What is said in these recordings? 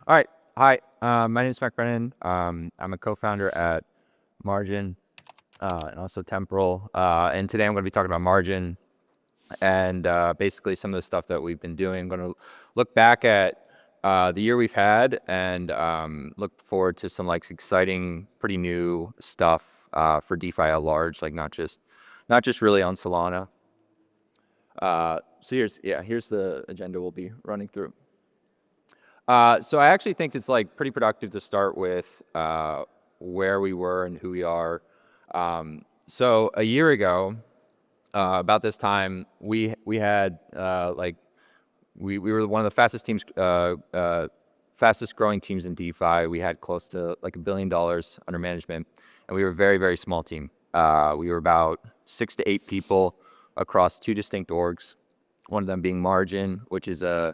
All right. Hi, my name is MacBrennan. I'm a co-founder at Margin and also Temporal. And today I'm going to be talking about Margin and basically some of the stuff that we've been doing. I'm going to look back at the year we've had and look forward to some like exciting, pretty new stuff for DeFi at large, like not just really on Solana. So here's the agenda we'll be running through. So I actually think it's like pretty productive to start with where we were and who we are. So a year ago, about this time, we had we were one of the fastest teams, fastest growing teams in DeFi. We had close to like $1 billion under management, and we were a very, very small team. We were about 6 to 8 people across 2 distinct orgs. One of them being Margin, which is a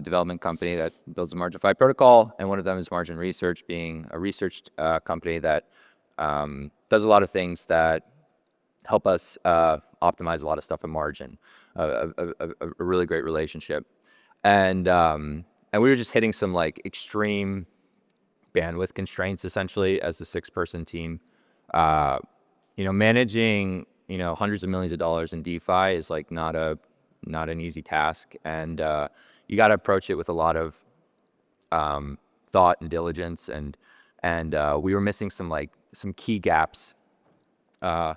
development company that builds the Margin-Fi protocol, and one of them is Margin Research, being a research company that does a lot of things that help us optimize a lot of stuff in Margin. A really great relationship, and we were just hitting some like extreme bandwidth constraints essentially as a 6-person team. Managing hundreds of millions of dollars in DeFi is like not an easy task, and you got to approach it with a lot of thought and diligence, and we were missing some key gaps. So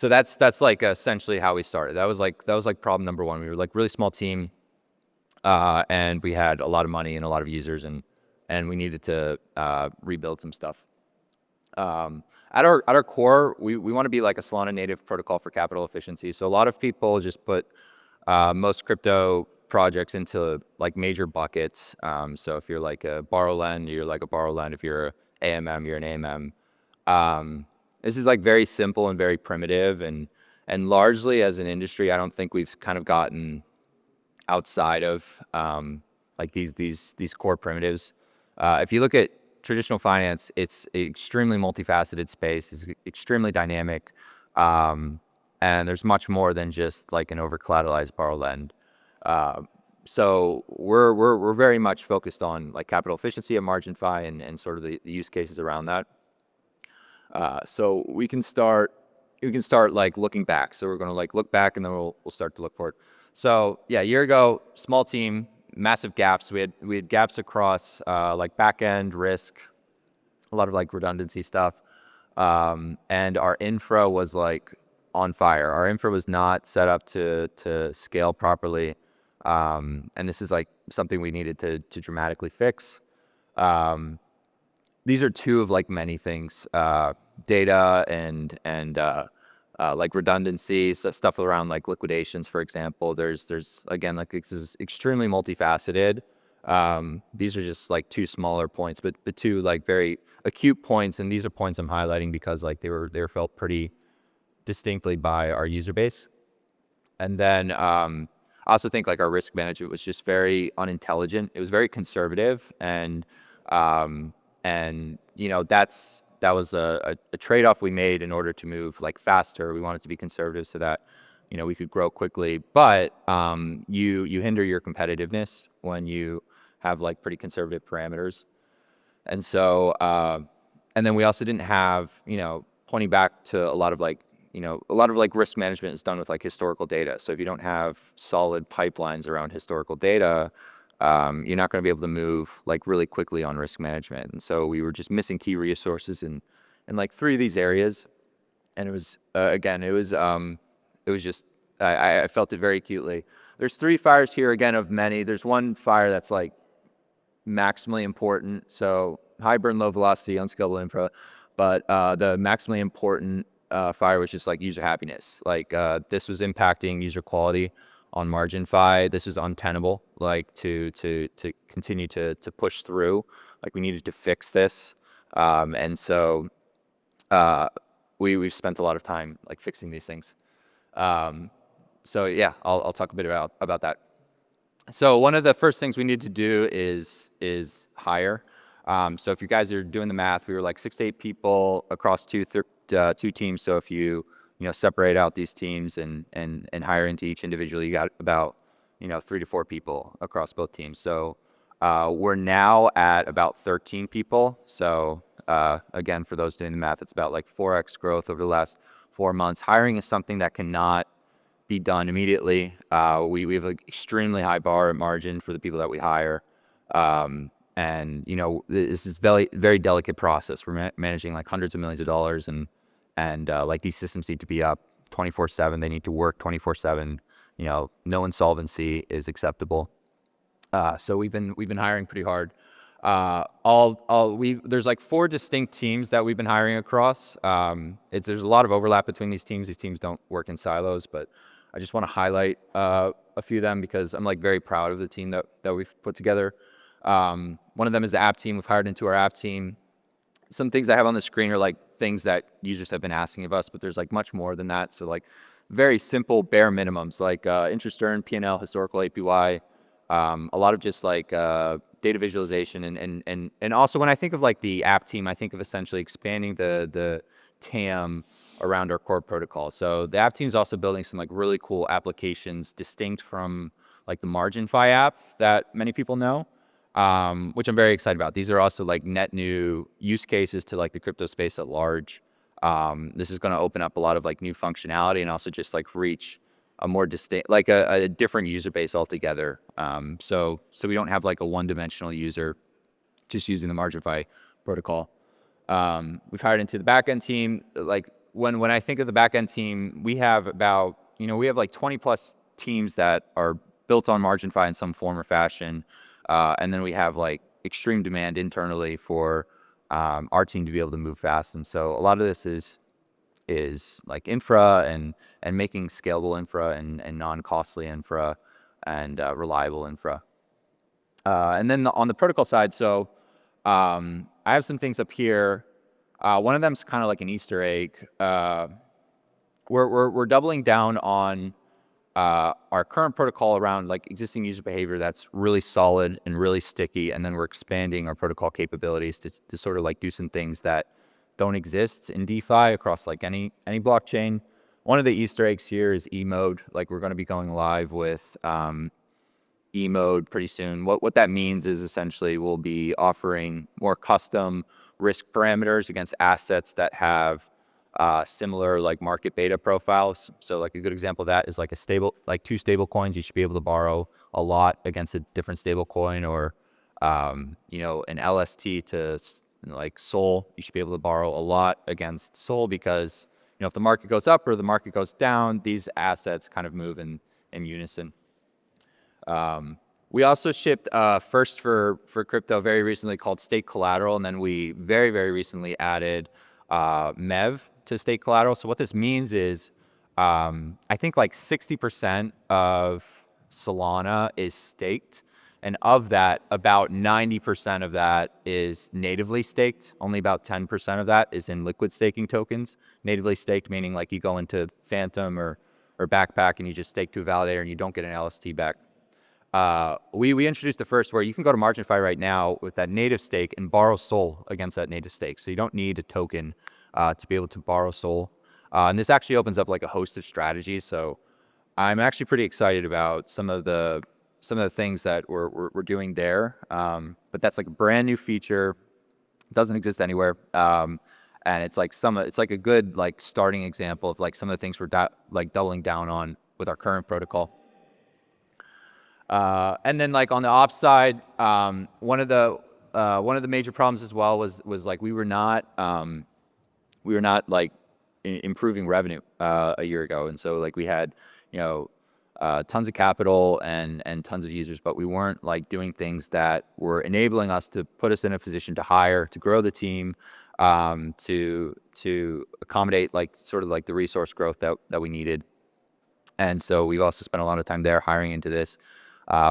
that's like essentially how we started. That was like problem number one. We were like really small team, and we had a lot of money and a lot of users, and we needed to rebuild some stuff. At our core, we want to be like a Solana native protocol for capital efficiency. So a lot of people just put most crypto projects into like major buckets. So if you're like a borrow lend, you're like a borrow lend. If you're AMM, you're an AMM. This is like very simple and very primitive, and largely as an industry, I don't think we've kind of gotten outside of like these core primitives. If you look at traditional finance, it's an extremely multifaceted space. It's extremely dynamic, and there's much more than just like an over-collateralized borrow lend. So we're very much focused on like capital efficiency at Margin-Fi and sort of the use cases around that. So we can start like looking back. So we're going to like look back, and then we'll start to look forward. So yeah, a year ago, small team, massive gaps. We had gaps across like back end risk, a lot of like redundancy stuff, and our infra was like on fire. Our infra was not set up to scale properly, and this is like something we needed to dramatically fix. These are two of like many things: data and like redundancy, so stuff around like liquidations, for example. There's again, like this is extremely multifaceted. These are just like 2 smaller points, but the 2 like very acute points, and these are points I'm highlighting because like they were felt pretty distinctly by our user base. And then I also think like our risk management was just very unintelligent. It was very conservative, and that was a trade-off we made in order to move like faster. We wanted to be conservative so that we could grow quickly, but you hinder your competitiveness when you have like pretty conservative parameters. And so and then we also didn't have, pointing back to a lot of like risk management is done with like historical data. So if you don't have solid pipelines around historical data, you're not going to be able to move like really quickly on risk management. And so we were just missing key resources in like 3 of these areas. And it was just, I felt it very acutely. There's 3 fires here, again, of many. There's one fire that's like maximally important. So high burn, low velocity, unscalable infra. But the maximally important fire was just like user happiness. Like this was impacting user quality on Margin-Fi. This is untenable, like to continue to push through. Like we needed to fix this, and so we've spent a lot of time like fixing these things. So yeah, I'll talk a bit about that. So one of the first things we need to do is hire. So if you guys are doing the math, we were like 6 to 8 people across two teams. So if you separate out these teams and hire into each individually, you got about 3 to 4 people across both teams. So We're now at about 13 people. So again, for those doing the math, it's about like 4x growth over the last 4 months. Hiring is something that cannot be done immediately. We have an extremely high bar at margin for the people that we hire. And this is very, very delicate process. We're managing like hundreds of millions of dollars, and like these systems need to be up 24/7. They need to work 24/7. No insolvency is acceptable. So we've been hiring pretty hard. There's like 4 distinct teams that we've been hiring across. There's a lot of overlap between these teams. These teams don't work in silos, but I just want to highlight a few of them because I'm like very proud of the team that we've put together. One of them is the app team. We've hired into our app team. Some things I have on the screen are like things that users have been asking of us, but there's like much more than that. So like very simple bare minimums like interest earned, P&L, historical APY, a lot of just like data visualization, and also when I think of like the app team, I think of essentially expanding the TAM around our core protocol. So the app team is also building some like really cool applications distinct from like the MarginFi app that many people know, which I'm very excited about. These are also like net new use cases to like the crypto space at large. This is going to open up a lot of like new functionality and also just like reach a more distinct, like a different user base altogether. So we don't have like a one-dimensional user just using the MarginFi protocol. We've hired into the backend team. Like when I think of the backend team, we have about, we have like 20 plus teams that are built on MarginFi in some form or fashion. And then we have like extreme demand internally for our team to be able to move fast. And so a lot of this is like infra and making scalable infra and non-costly infra and reliable infra. And then on the protocol side, so I have some things up here. One of them is kind of like an Easter egg. We're doubling down on our current protocol around like existing user behavior that's really solid and really sticky, and then we're expanding our protocol capabilities to sort of like do some things that don't exist in DeFi across like any blockchain. One of the Easter eggs here is E-mode. Like we're going to be going live with E-mode pretty soon. What that means is essentially we'll be offering more custom risk parameters against assets that have similar like market beta profiles. So like a good example of that is like two stable coins. You should be able to borrow a lot against a different stable coin, or an LST to like Sol. You should be able to borrow a lot against Sol because if the market goes up or the market goes down, these assets kind of move in unison. We also shipped first for crypto very recently called Stake Collateral, and then we very, very recently added MEV to Stake Collateral. So what this means is I think like 60% of Solana is staked, and of that, about 90% of that is natively staked. Only about 10% of that is in liquid staking tokens. Natively staked meaning like you go into Phantom or Backpack and you just stake to a validator and you don't get an LST back. We introduced the first where you can go to MarginFi right now with that native stake and borrow Sol against that native stake. So you don't need a token to be able to borrow Sol. And this actually opens up like a host of strategies. So I'm actually pretty excited about some of the things that we're doing there. But that's like a brand new feature. It doesn't exist anywhere. And it's like a good like starting example of like some of the things we're like doubling down on with our current protocol. And then like on the ops side, one of the major problems as well was like we were not like improving revenue a year ago, and so like we had tons of capital and tons of users, but we weren't like doing things that were enabling us to put us in a position to hire, to grow the team, to accommodate like sort of like the resource growth that we needed. And so we've also spent a lot of time there hiring into this.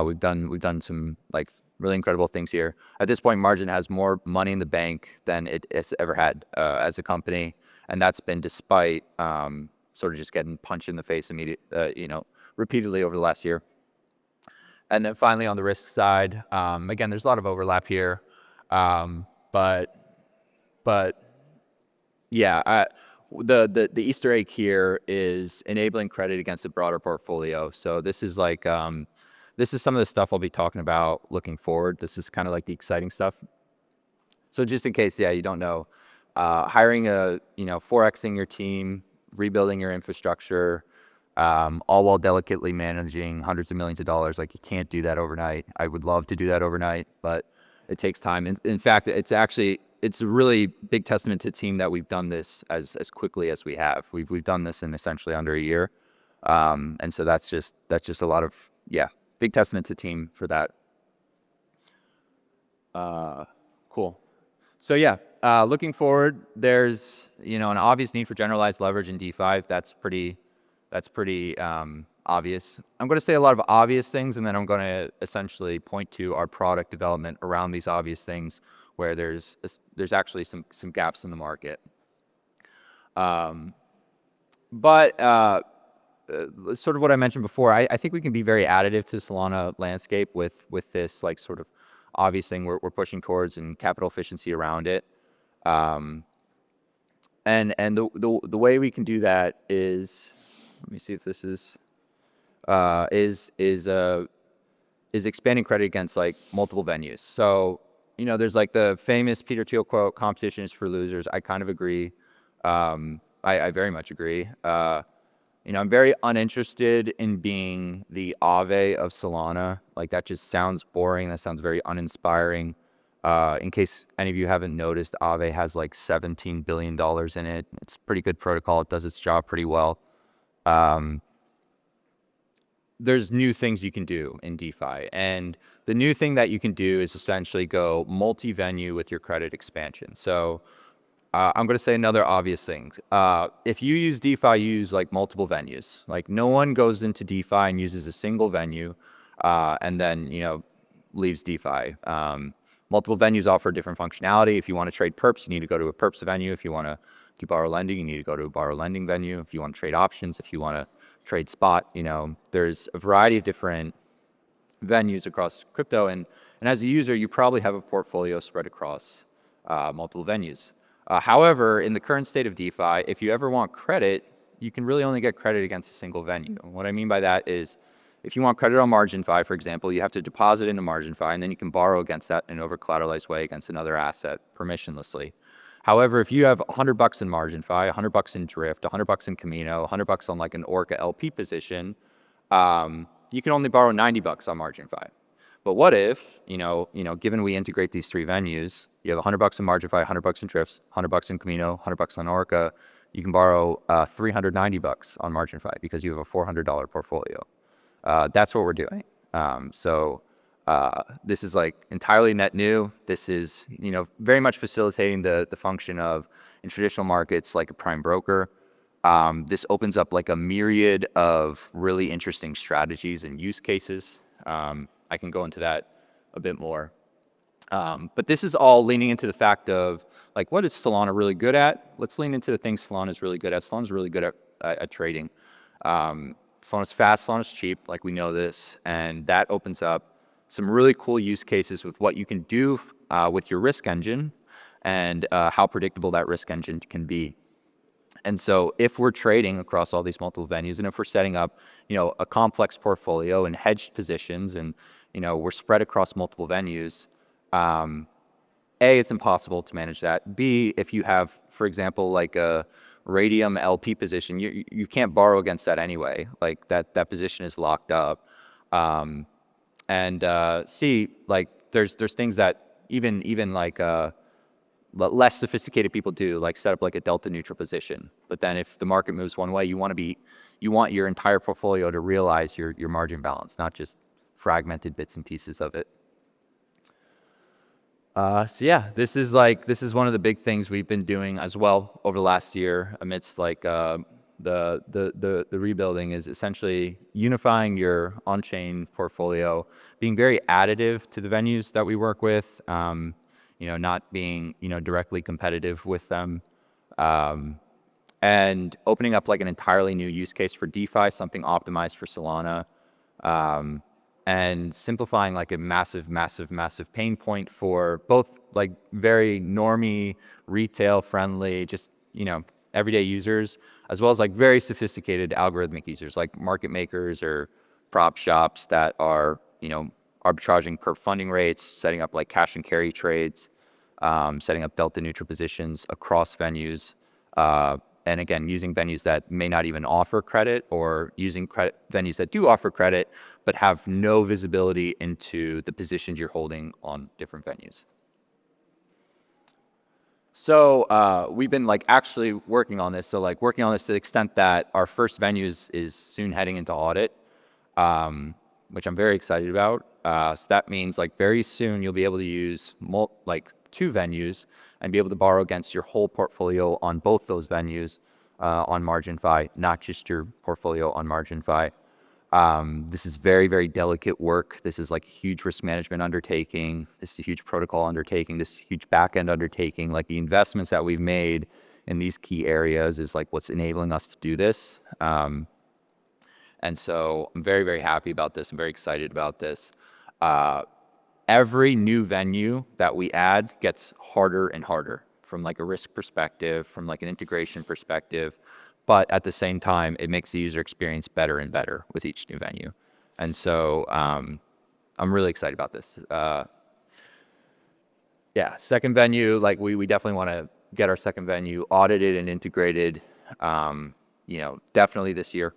We've done some like really incredible things here. At this point, Margin has more money in the bank than it has ever had as a company, and that's been despite sort of just getting punched in the face repeatedly over the last year. And then finally on the risk side, again, there's a lot of overlap here, but yeah, the Easter egg here is enabling credit against a broader portfolio. So this is like this is some of the stuff I'll be talking about looking forward. This is kind of like the exciting stuff. So just in case, yeah, you don't know, hiring 4Xing your team, rebuilding your infrastructure, all while delicately managing hundreds of millions of dollars. Like, you can't do that overnight. I would love to do that overnight, but it takes time. In fact, it's a really big testament to the team that we've done this as quickly as we have. We've done this in essentially under a year. And so that's just a lot of, big testament to the team for that. Cool. So looking forward, there's, an obvious need for generalized leverage in DeFi. That's pretty obvious. I'm going to say a lot of obvious things, and then I'm going to essentially point to our product development around these obvious things where there's actually some gaps in the market. Sort of what I mentioned before, I think we can be very additive to the Solana landscape with this like sort of obvious thing we're pushing towards and capital efficiency around it. And the way we can do that is, let me see if this is expanding credit against like multiple venues. So, there's like the famous Peter Thiel quote, "Competition is for losers." I kind of agree. I very much agree. I'm very uninterested in being the Aave of Solana. Like, that just sounds boring. That sounds very uninspiring. In case any of you haven't noticed, Aave has like $17 billion in it. It's a pretty good protocol. It does its job pretty well. There's new things you can do in DeFi. And the new thing that you can do is essentially go multi-venue with your credit expansion. So I'm going to say another obvious thing. If you use DeFi, you use like multiple venues. Like, no one goes into DeFi and uses a single venue and then, leaves DeFi. Multiple venues offer different functionality. If you want to trade perps, you need to go to a perps venue. If you want to do borrow lending, you need to go to a borrow lending venue. If you want to trade options, if you want to trade spot, there's a variety of different venues across crypto. And as a user, you probably have a portfolio spread across multiple venues. However, in the current state of DeFi, if you ever want credit, you can really only get credit against a single venue. And what I mean by that is, if you want credit on MarginFi, for example, you have to deposit into MarginFi, and then you can borrow against that in an over-collateralized way against another asset permissionlessly. However, if you have $100 in MarginFi, $100 in Drift, $100 in Camino, $100 on like an Orca LP position, you can only borrow $90 on MarginFi. But what if, given we integrate these three venues, you have $100 in MarginFi, $100 in Drifts, $100 in Camino, $100 on Orca, you can borrow $390 on MarginFi because you have a $400 portfolio. That's what we're doing. This is like entirely net new. This is, very much facilitating the function of, in traditional markets, like a prime broker. This opens up like a myriad of really interesting strategies and use cases. I can go into that a bit more. But this is all leaning into the fact of, like, what is Solana really good at? Let's lean into the things Solana is really good at. Solana's really good at trading. Solana's fast, Solana's cheap, like we know this, and that opens up some really cool use cases with what you can do with your risk engine and how predictable that risk engine can be. And so if we're trading across all these multiple venues, and if we're setting up, a complex portfolio and hedged positions, and, we're spread across multiple venues, A, it's impossible to manage that. B, if you have, for example, like a Radium LP position, you can't borrow against that anyway. Like, that position is locked up. C, like, there's things that even like less sophisticated people do, like set up like a delta neutral position. But then if the market moves one way, you want your entire portfolio to realize your margin balance, not just fragmented bits and pieces of it. This is one of the big things we've been doing as well over the last year amidst like the rebuilding, is essentially unifying your on-chain portfolio, being very additive to the venues that we work with, not being, directly competitive with them, and opening up like an entirely new use case for DeFi, something optimized for Solana, and simplifying like a massive pain point for both like very normie, retail friendly, just, everyday users, as well as like very sophisticated algorithmic users like market makers or prop shops that are, arbitraging per funding rates, setting up like cash and carry trades, setting up delta neutral positions across venues. And again, using venues that may not even offer credit, or using venues that do offer credit, but have no visibility into the positions you're holding on different venues. So we've been like actually working on this. So like working on this to the extent that our first venue is soon heading into audit, which I'm very excited about. So that means like very soon you'll be able to use like 2 venues and be able to borrow against your whole portfolio on both those venues on MarginFi, not just your portfolio on MarginFi. This is very, very delicate work. This is like a huge risk management undertaking. This is a huge protocol undertaking. This is a huge back-end undertaking. Like the investments that we've made in these key areas is like what's enabling us to do this. And so I'm very, very happy about this. I'm very excited about this. Every new venue that we add gets harder and harder from like a risk perspective, from like an integration perspective. But at the same time, it makes the user experience better and better with each new venue. And so I'm really excited about this. Second venue, like we definitely want to get our second venue audited and integrated, definitely this year.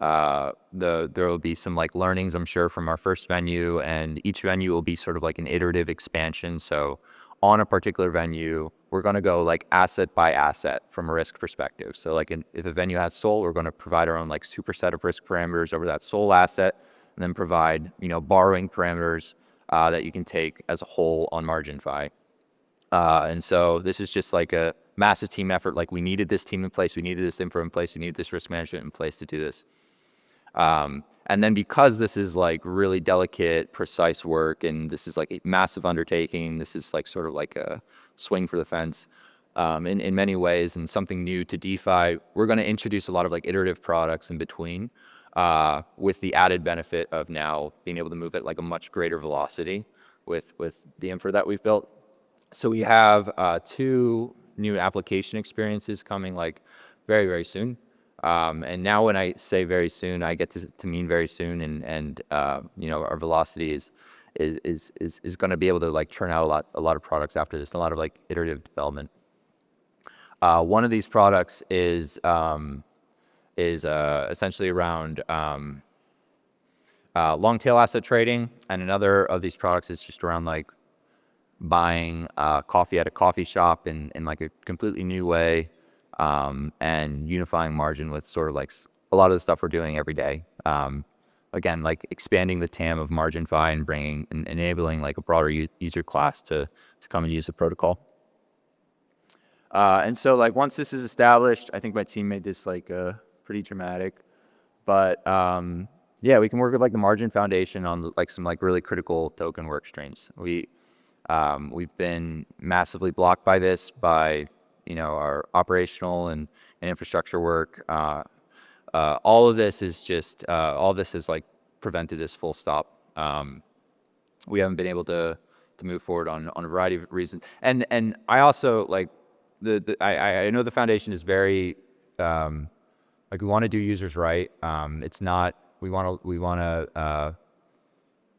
There will be some like learnings, I'm sure, from our first venue, and each venue will be sort of like an iterative expansion. So on a particular venue, we're going to go like asset by asset from a risk perspective. So like if a venue has SOL, we're going to provide our own like superset of risk parameters over that SOL asset, and then provide, borrowing parameters that you can take as a whole on MarginFi. And so this is just like a massive team effort. Like we needed this team in place, we needed this info in place, we needed this risk management in place to do this. And then because this is like really delicate, precise work, and this is like a massive undertaking, this is like sort of like a swing for the fence in many ways, and something new to DeFi, we're going to introduce a lot of like iterative products in between with the added benefit of now being able to move at like a much greater velocity with the infra that we've built. So we have 2 new application experiences coming like very, very soon. And now when I say very soon, I get to mean very soon, and our velocity is going to be able to like churn out a lot of products after this, and a lot of like iterative development. One of these products is essentially around long tail asset trading, and another of these products is just around like buying coffee at a coffee shop in like a completely new way. And unifying margin with sort of like a lot of the stuff we're doing every day. Again, like expanding the TAM of MarginFi and enabling like a broader user class to come and use the protocol. And so like once this is established, I think my team made this like pretty dramatic, but we can work with like the Margin Foundation on like some like really critical token work streams. We've been massively blocked by this, by our operational and infrastructure work. All of this is just, all this has like prevented this full stop. We haven't been able to move forward on a variety of reasons. And I also like I know the foundation is very, like we want to do users right. It's not,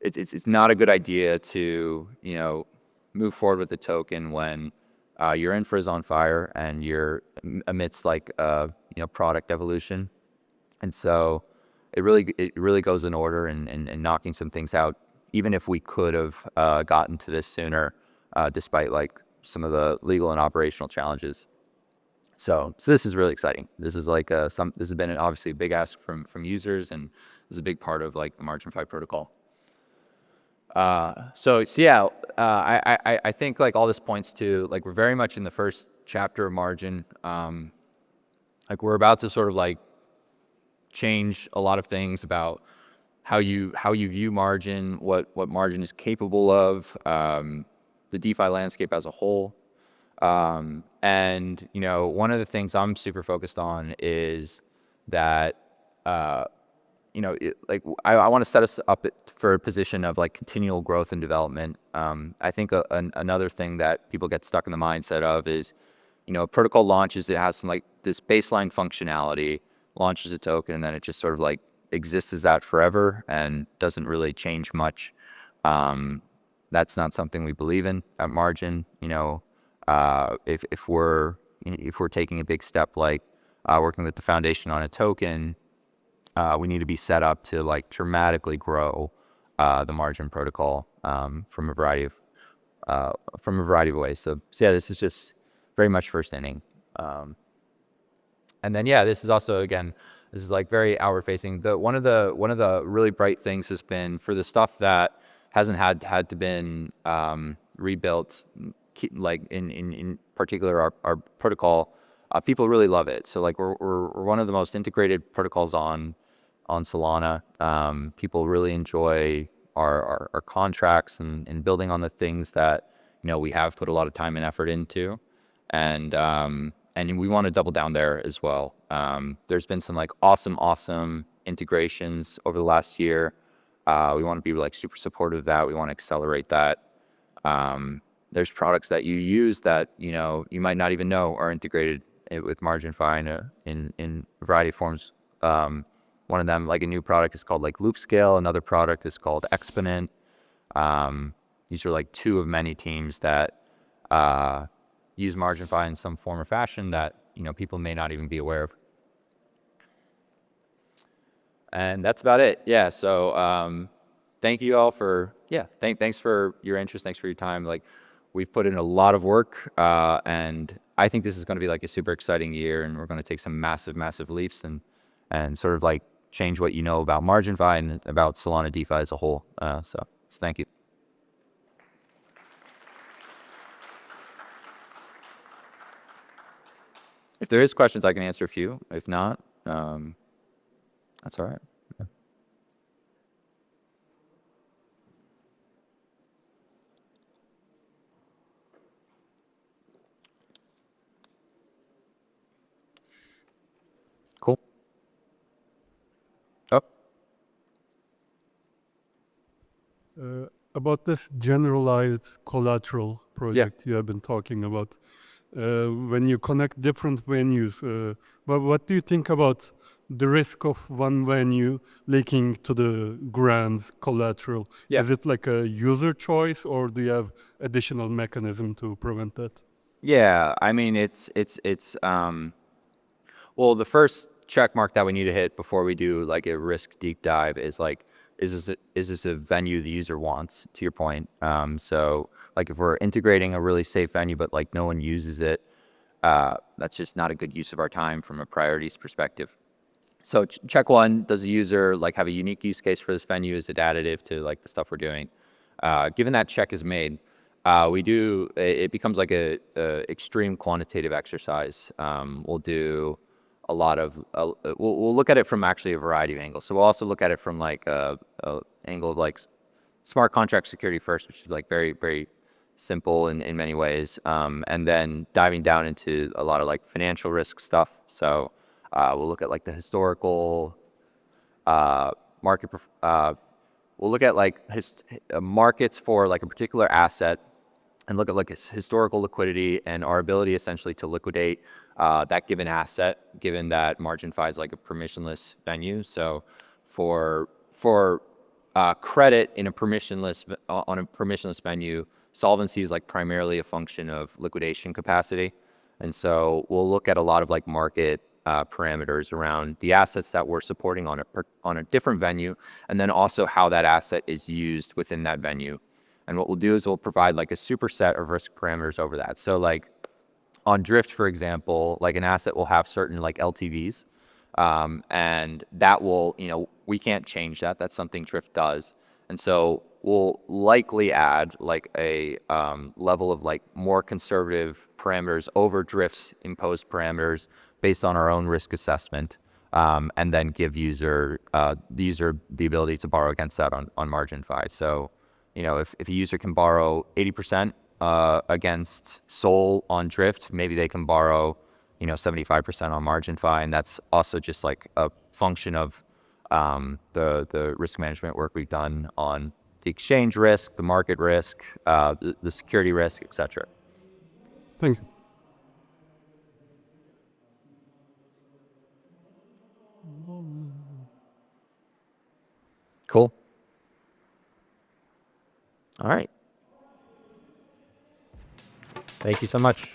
it's not a good idea to, move forward with the token when your infra is on fire and you're amidst like product evolution. And so it really goes in order and knocking some things out, even if we could have gotten to this sooner, despite like some of the legal and operational challenges. So this is really exciting. This is like this has been obviously a big ask from users, and this is a big part of like the MarginFi protocol. I think like all this points to like we're very much in the first chapter of Margin. Like we're about to sort of like change a lot of things about how you view Margin, what Margin is capable of, the DeFi landscape as a whole. And one of the things I'm super focused on is that I want to set us up for a position of like continual growth and development. I think another thing that people get stuck in the mindset of is, a protocol launches, it has some like this baseline functionality, launches a token, and then it just sort of like exists as that forever and doesn't really change much. That's not something we believe in at Margin. If we're taking a big step like working with the foundation on a token, we need to be set up to like dramatically grow the Margin protocol from a variety of ways. So yeah, this is just very much first inning. And then yeah, this is also, again, this is like very outward facing. One of the really bright things has been for the stuff that hasn't had to been rebuilt, like in particular our protocol, people really love it. So like we're one of the most integrated protocols on Solana. People really enjoy our contracts and building on the things that we have put a lot of time and effort into, and we want to double down there as well. There's been some like awesome integrations over the last year. We want to be like super supportive of that. We want to accelerate that. There's products that you use that you might not even know are integrated with MarginFi in a variety of forms. One of them, like a new product, is called like Loopscale. Another product is called Exponent. These are like two of many teams that use MarginFi in some form or fashion that people may not even be aware of. And that's about it. Yeah. So thank you all for thanks for your interest. Thanks for your time. Like, we've put in a lot of work, and I think this is going to be like a super exciting year, and we're going to take some massive leaps and sort of like change what you know about MarginFi and about Solana DeFi as a whole. So thank you. If there is questions, I can answer a few. If not, that's all right. Yeah. Cool. Oh. About this generalized collateral project you have been talking about, when you connect different venues, what do you think about the risk of one venue leaking to the grand's collateral? Yeah. Is it like a user choice, or do you have additional mechanism to prevent that? Yeah, I mean, well, the first check mark that we need to hit before we do like a risk deep dive is like, is this a venue the user wants, to your point? So like if we're integrating a really safe venue, but like no one uses it, that's just not a good use of our time from a priorities perspective. So check one, does the user like have a unique use case for this venue? Is it additive to like the stuff we're doing? Given that check is made, it becomes like a extreme quantitative exercise. We'll do a lot of, we'll look at it from actually a variety of angles. So we'll also look at it from like a angle of like smart contract security first, which is like very simple in many ways. And then diving down into a lot of like financial risk stuff. So we'll look at like the historical market. We'll look at like markets for like a particular asset, and look at like its historical liquidity and our ability essentially to liquidate that given asset, given that MarginFi is like a permissionless venue. So for credit in a on a permissionless venue, solvency is like primarily a function of liquidation capacity. And so we'll look at a lot of like market parameters around the assets that we're supporting on a different venue, and then also how that asset is used within that venue. And what we'll do is we'll provide like a superset of risk parameters over that. So like on Drift, for example, like an asset will have certain like LTVs, and that will, we can't change that. That's something Drift does. And so we'll likely add like a level of like more conservative parameters over Drift's imposed parameters based on our own risk assessment, and then give the user the ability to borrow against that on MarginFi. So, if a user can borrow 80% against Sol on Drift, maybe they can borrow 75% on MarginFi, and that's also just like a function of the risk management work we've done on the exchange risk, the market risk, the security risk, etc. Thank you. Cool. All right. Thank you so much.